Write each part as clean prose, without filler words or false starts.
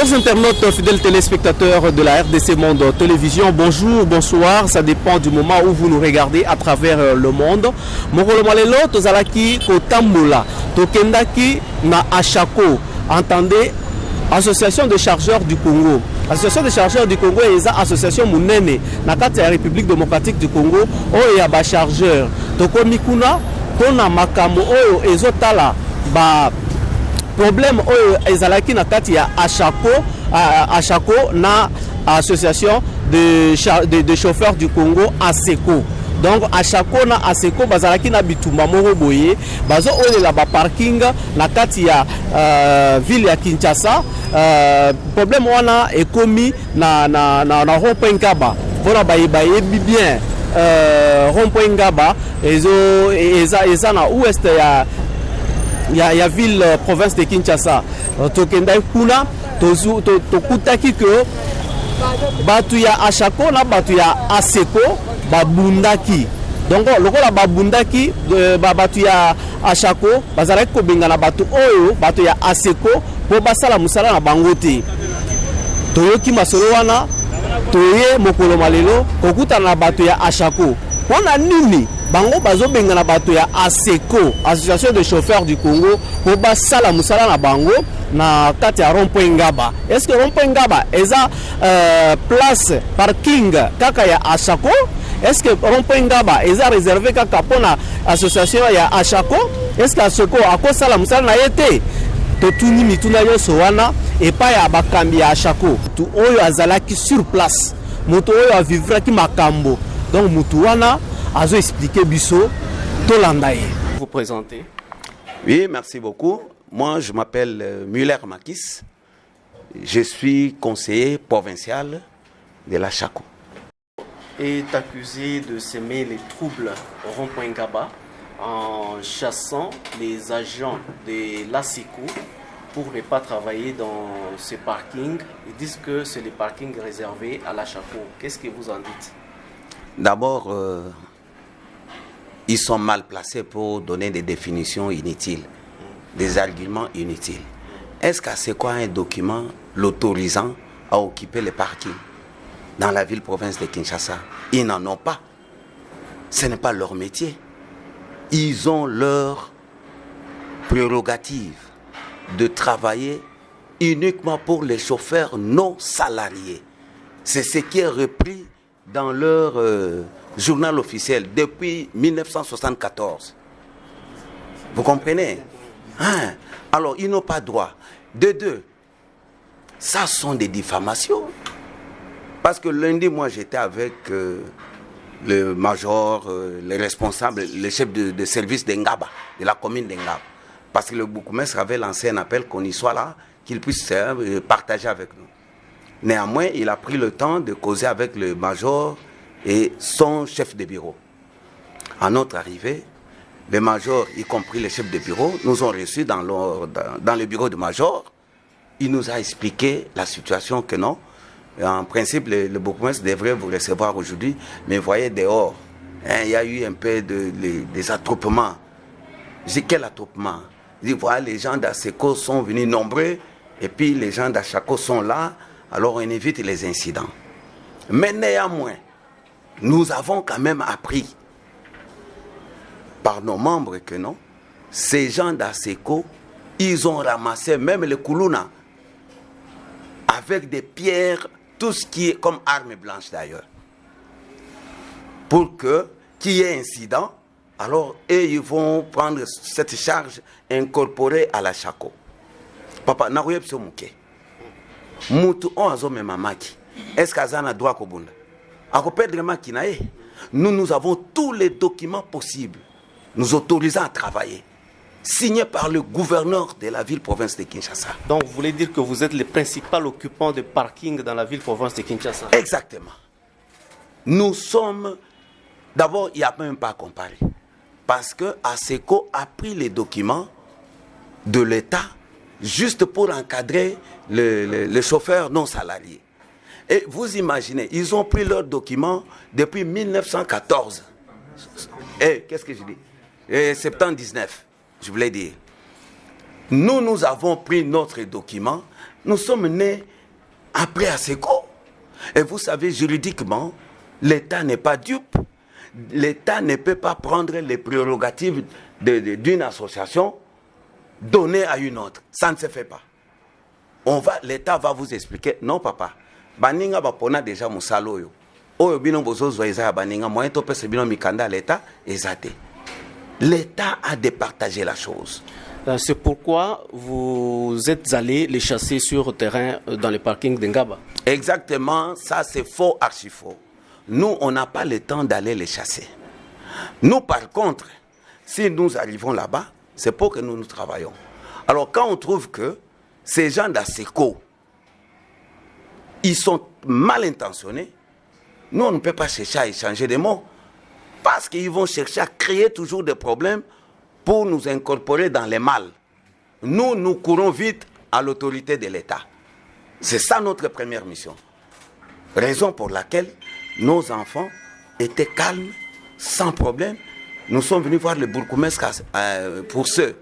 Chers internautes, fidèles téléspectateurs de la RDC Monde Télévision, bonjour, bonsoir, ça dépend du moment où vous nous regardez à travers le monde. Mokolo malelo tozalaki kotambola, tokendaki na Achako, entendez, Association des chargeurs du Congo. Association des chargeurs du Congo est une association munene na kati ya République démocratique du Congo oyo ya ba chargeur. Tokomi kuna tona makambo oyo ezotala ba problème oyo ezalaki na kati ya Achako na association de chauffeurs du Congo ASECO. Donc Achako na ASECO bazalaki na bitumba moko boye bazo olela ba parking na kati ya ville ya Kinshasa. Problème wana ekomi na rond-point Ngaba mpona bayebi bien rond-point Ngaba eza na ouest ya ville province de Kinshasa. Tokenda kuna tokutaki ke batu ya Achako na batu ya ASECO babundaki. Donc lokola babundaki batu ya Achako bazalaki kobenga na batu oyo batu ya ASECO po basala musala na bango te. Toyoki masolo wana toye mokolo malelo kokutana na batu ya Achako. Wana nini bango bazobenga na bato ya ASECO, Association de chauffeurs du Congo, po basala musala na bango na kati ya rond-point Ngaba. Est-ce que rond-point Ngaba eza place parking kaka ya Achako? Est-ce que rond-point Ngaba eza réservé kaka pona association ya Achako? Est-ce que ASECO akosala musala na yete? Totuni mituna nyonso wana epa ya bakambi ya Achako. Tu oyo azalaki sur place. Moto oyo avivraki makambo. Donc Moutouana a expliqué Bisso Tolandaye. Vous présentez? Oui, merci beaucoup. Moi, je m'appelle Muller Makis. Je suis conseiller provincial de l'Achako. Est accusé de semer les troubles au rond-point Ngaba en chassant les agents de l'ASECO pour ne pas travailler dans ce parking. Ils disent que c'est le parking réservé à l'Achako. Qu'est-ce que vous en dites? D'abord, ils sont mal placés pour donner des définitions inutiles, des arguments inutiles. Est-ce que c'est quoi un document l'autorisant à occuper les parkings dans la ville-province de Kinshasa? Ils n'en ont pas. Ce n'est pas leur métier. Ils ont leur prérogative de travailler uniquement pour les chauffeurs non salariés. C'est ce qui est repris dans leur journal officiel depuis 1974. Vous comprenez? Hein? Alors, ils n'ont pas droit. De deux, ça sont des diffamations. Parce que lundi, moi, j'étais avec le major, les responsables, le chef de service d'Engaba, de la commune d'Engaba. Parce que le bourgmestre avait lancé un appel qu'on y soit là, qu'il puisse partager avec nous. Néanmoins, il a pris le temps de causer avec le major et son chef de bureau. À notre arrivée, le major, y compris le chef de bureau, nous ont reçus dans le bureau du major. Il nous a expliqué la situation que non. En principe, le bourgmestre devrait vous recevoir aujourd'hui, mais voyez dehors, il y a eu un peu des attroupements. Je dis quel attroupement? Je dis voilà, les gens d'ASECO sont venus nombreux et puis les gens d'Achako sont là. Alors on évite les incidents. Mais néanmoins, nous avons quand même appris par nos membres que non, ces gens d'ASECO, ils ont ramassé même les koulouna avec des pierres, tout ce qui est comme arme blanche d'ailleurs. Pour qu'il y ait incident, alors eux, ils vont prendre cette charge incorporée à la Chako. Papa, naroyeb somuke. Mutu on azome mamaki. Est-ce qu'Azana a droit kobunda? Nous avons tous les documents possibles, nous autorisant à travailler, signés par le gouverneur de la ville-province de Kinshasa. Donc vous voulez dire que vous êtes le principal occupant de parking dans la ville-province de Kinshasa? Exactement. Nous sommes... D'abord, il n'y a même pas à comparer. Parce que ASECO a pris les documents de l'État juste pour encadrer les chauffeurs non salariés. Et vous imaginez, ils ont pris leurs documents depuis 1914. Qu'est-ce que je dis? 79, je voulais dire. Nous avons pris notre document Nous sommes nés après ASECO. Et vous savez, juridiquement, l'État n'est pas dupe. L'État ne peut pas prendre les prérogatives d'une association données à une autre. Ça ne se fait pas. L'État va vous expliquer. Non, papa. Baninga bapona déjà musalo yo. Oyo bino bozozo eza baninga moyen to pese bino mikanda l'État ezate. L'État a départagé la chose. C'est pourquoi vous êtes allé les chasser sur terrain dans le parking d'Ngaba. Exactement, ça c'est faux, archi faux. Nous, on n'a pas le temps d'aller les chasser. Nous, par contre, si nous arrivons là-bas, c'est pour que nous travaillons. Alors, quand on trouve que ces gens d'ASECO, ils sont mal intentionnés, nous, on ne peut pas chercher à échanger des mots. Parce qu'ils vont chercher à créer toujours des problèmes pour nous incorporer dans les mal. Nous courons vite à l'autorité de l'État. C'est ça notre première mission. Raison pour laquelle nos enfants étaient calmes, sans problème. Nous sommes venus voir le bourgmestre pour ceux.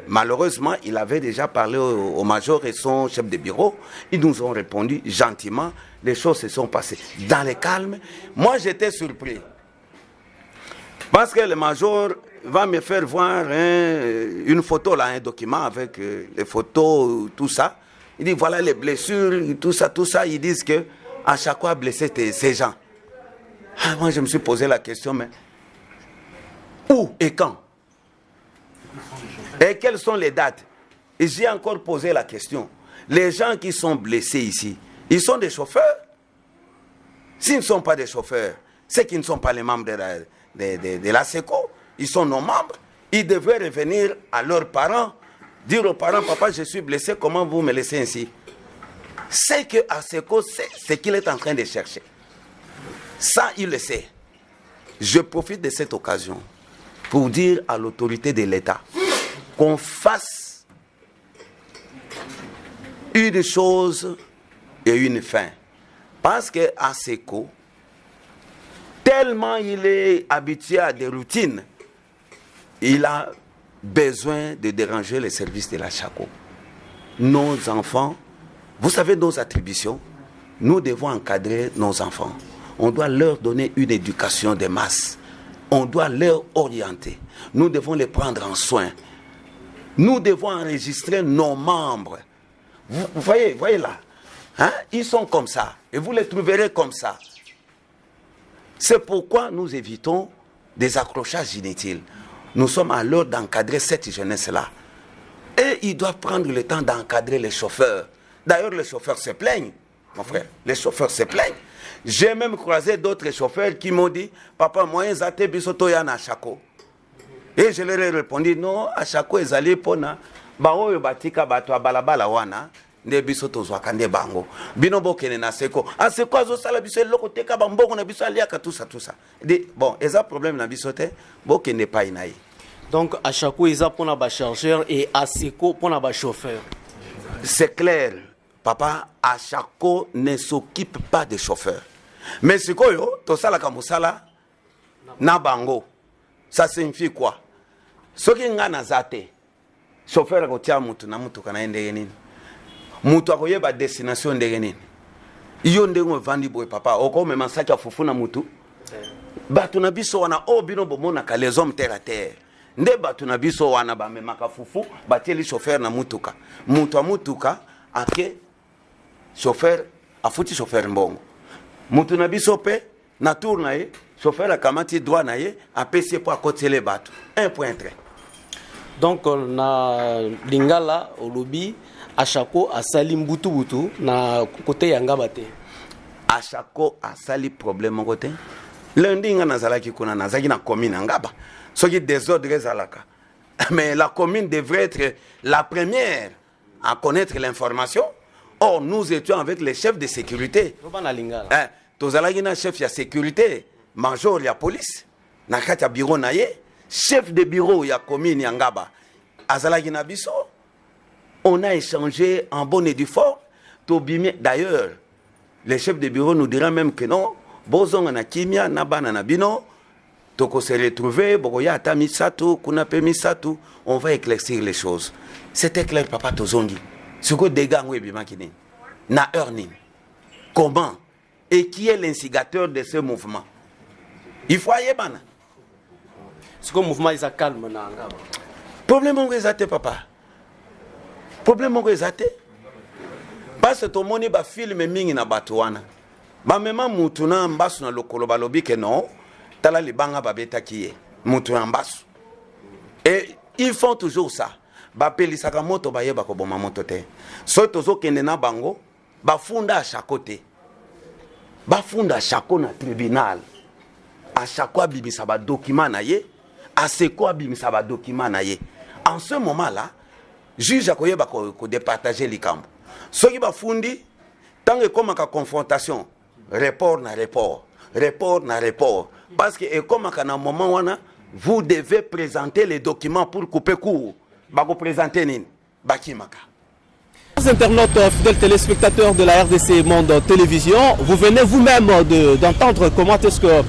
Malheureusement, il avait déjà parlé au major et son chef de bureau. Ils nous ont répondu gentiment. Les choses se sont passées dans le calme. Moi, j'étais surpris. Parce que le major va me faire voir une photo, là, un document avec les photos, tout ça. Il dit, voilà les blessures, tout ça. Ils disent qu'à chaque fois, blesser ces gens. Ah, moi, je me suis posé la question, mais où et quand? Et quelles sont les dates? Et j'ai encore posé la question. Les gens qui sont blessés ici, ils sont des chauffeurs? S'ils ne sont pas des chauffeurs, c'est qu'ils ne sont pas les membres de l'ASECO, ils sont nos membres. Ils devraient revenir à leurs parents, dire aux parents, papa, je suis blessé, comment vous me laissez ainsi? C'est que ASECO sait ce qu'il est en train de chercher. Ça, il le sait. Je profite de cette occasion pour dire à l'autorité de l'État qu'on fasse une chose et une fin. Parce que ASECO, tellement il est habitué à des routines, il a besoin de déranger les services de la Chaco. Nos enfants, vous savez nos attributions, nous devons encadrer nos enfants. On doit leur donner une éducation de masse. On doit leur orienter. Nous devons les prendre en soin. Nous devons enregistrer nos membres. Vous voyez là, hein? Ils sont comme ça. Et vous les trouverez comme ça. C'est pourquoi nous évitons des accrochages inutiles. Nous sommes à l'heure d'encadrer cette jeunesse-là. Et ils doivent prendre le temps d'encadrer les chauffeurs. D'ailleurs, les chauffeurs se plaignent, mon frère. Les chauffeurs se plaignent. J'ai même croisé d'autres chauffeurs qui m'ont dit, papa, moi, zate bisoto yana Chaco. Et je leur ai répondu, non, à Chaco, ils allaient pour na, bao batika bato balabala wana, ne bisoto zwakande bango. Binobo kene na seko. A seko azo sala biso loko teka bamboko na biso aliaka tout ça. Bon, et ça problème na bisote, bo kene pa inaï. Donc, à Chaco, ils ont pour la chargeur et à Seko pour la chauffeur. C'est clair. Papa, à Chaco ne s'occupe pas des chauffeurs. Mais ce que tout ça la kamusala na bango, ça signifie quoi? Ce qui nga na zate, chauffeur ko tia mutu na mutu kana ndenge nini? Mutu akoyeba destination ndenge nini? Iyo ndenge vandi boy papa, oko me masaka fufu na mutu. Batu na biso wana bino bomona ka les hommes terre à terre. Nde batu na biso wana ba me makafufu, batieli chauffeur na mutuka. Mutu a mutuka ake chauffeur afuti chauffeur mbongo. Mutu na biso pe na tour na ye chauffeur akamati droit na ye apesi po akotele bato 1.3. Donc na lingala olobi à Chaco asali mbutu na côté Ngaba te. À Chaco asali problème côté. Lundi nga nazalaki kuna nazaki na commune Ngaba. Soki désordre zalaka. Mais la commune devrait être la première à connaître l'information. Or, nous étions avec les chefs de sécurité. Tozalaki na chef de sécurité, major ya police, na kati ya bureau na ye, chef de bureau ya commune ya Ngaba. Azalaki na biso. On a échangé en bonne et due forme. D'ailleurs, les chefs de bureau nous diront même que non, bozonga na kimia na bana na bino, toko se retrouver, bokoya ata misatu, kunape misatu, on va éclaircir les choses. C'était clair, papa Tozongi. Ce que dégâts ont été na heure nini. Comment? Et qui est l'instigateur de ce mouvement? Il faut y aller. C'est que le mouvement est calme. Problème est papa. Problème est parce que tout le monde a filmé mingi na batuana. Ba mema mutuna mbasu na lokolo balobi ke non. Tala li banga babeta kiye. Mutuna mbasu. Et ils font toujours ça. Ba pelisaka moto ba yeba ko boma moto te. So tozo kende na bango, ba funda à chaque côté. Ba funda à chaque na tribunal. À chaque fois bimisa ba document na ye, à ce quoi bimisa ba document na ye. En ce moment là, juge akoyeba ko départager likambo. Ce qui va fundi, tant que comme une confrontation, report na report. Parce que comme à un moment où vous devez présenter les documents pour couper court. Vous présenter nini, bakimaka. Chers internautes, fidèles téléspectateurs de la RDC Monde Télévision, vous venez vous-même d'entendre comment est-ce que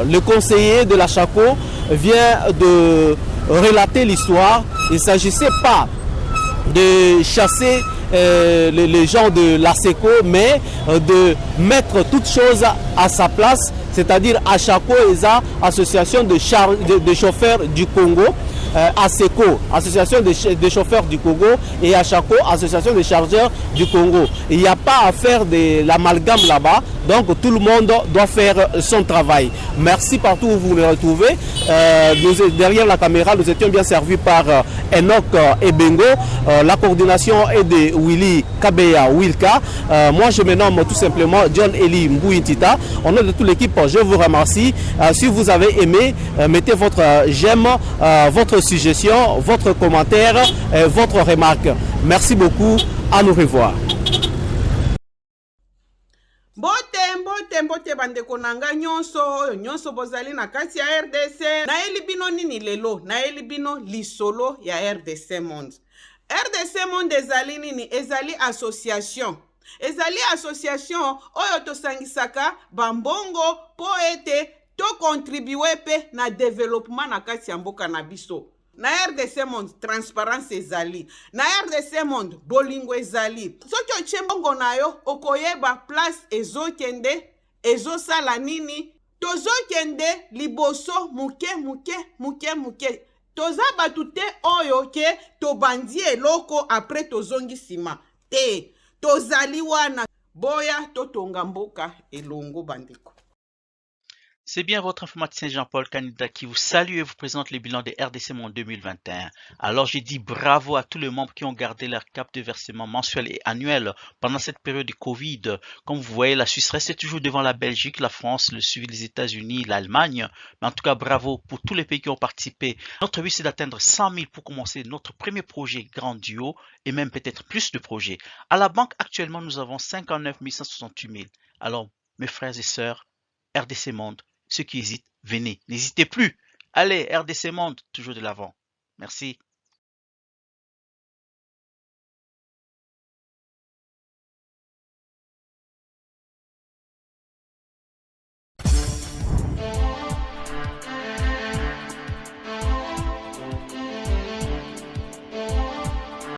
le conseiller de la Chaco vient de relater l'histoire. Il ne s'agissait pas de chasser les gens de la SECO, mais de mettre toutes choses à sa place, c'est-à-dire à Chaco ESA, association de chauffeurs du Congo, ASECO, association des chauffeurs du Congo, et à Chaco, association des chargeurs du Congo. Il n'y a pas à faire de l'amalgame là-bas, donc tout le monde doit faire son travail. Merci partout où vous nous retrouvez. Derrière la caméra, nous étions bien servis par Enoch Ebengo. La coordination est de Willy Kabeya Wilka. Moi, je me nomme tout simplement John Eli Mbouintita. Au nom de toute l'équipe, je vous remercie. Si vous avez aimé, mettez votre j'aime, votre suggestion, votre commentaire, votre remarque. Merci beaucoup. À nous revoir. Mbote bandeko nanga nyonso bozali na kati ya RDC. Naeli bino nini lelo? Naeli bino lisolo ya RDC Monde. RDC Monde ezali nini? Ezali association. Ezali association oyo tosangisaka bambongo po ete to contribuer pe na développement na kati ya mboka na biso. Na RDC Monde transparence ezali. Na RDC Monde bolingo ezali. Soki otie mbongo na yo okoyeba place ezokende, ezosala nini, tozokende liboso muke. Toza batu te oyo ke tobandi eloko après tozongi sima. Te, tozali wana boya totonga mboka elongo bandeko. C'est bien votre informaticien Jean-Paul Canida qui vous salue et vous présente le bilan des RDC Monde 2021. Alors j'ai dit bravo à tous les membres qui ont gardé leur cap de versement mensuel et annuel pendant cette période de Covid. Comme vous voyez, la Suisse reste toujours devant la Belgique, la France, le suivi des États-Unis, l'Allemagne. Mais en tout cas, bravo pour tous les pays qui ont participé. Notre but, c'est d'atteindre 100 000 pour commencer notre premier projet grandiose et même peut-être plus de projets. À la banque, actuellement, nous avons 59 168 000. Alors, mes frères et sœurs, RDC Monde, ceux qui hésitent, venez, n'hésitez plus. Allez, RDC Monde, toujours de l'avant. Merci.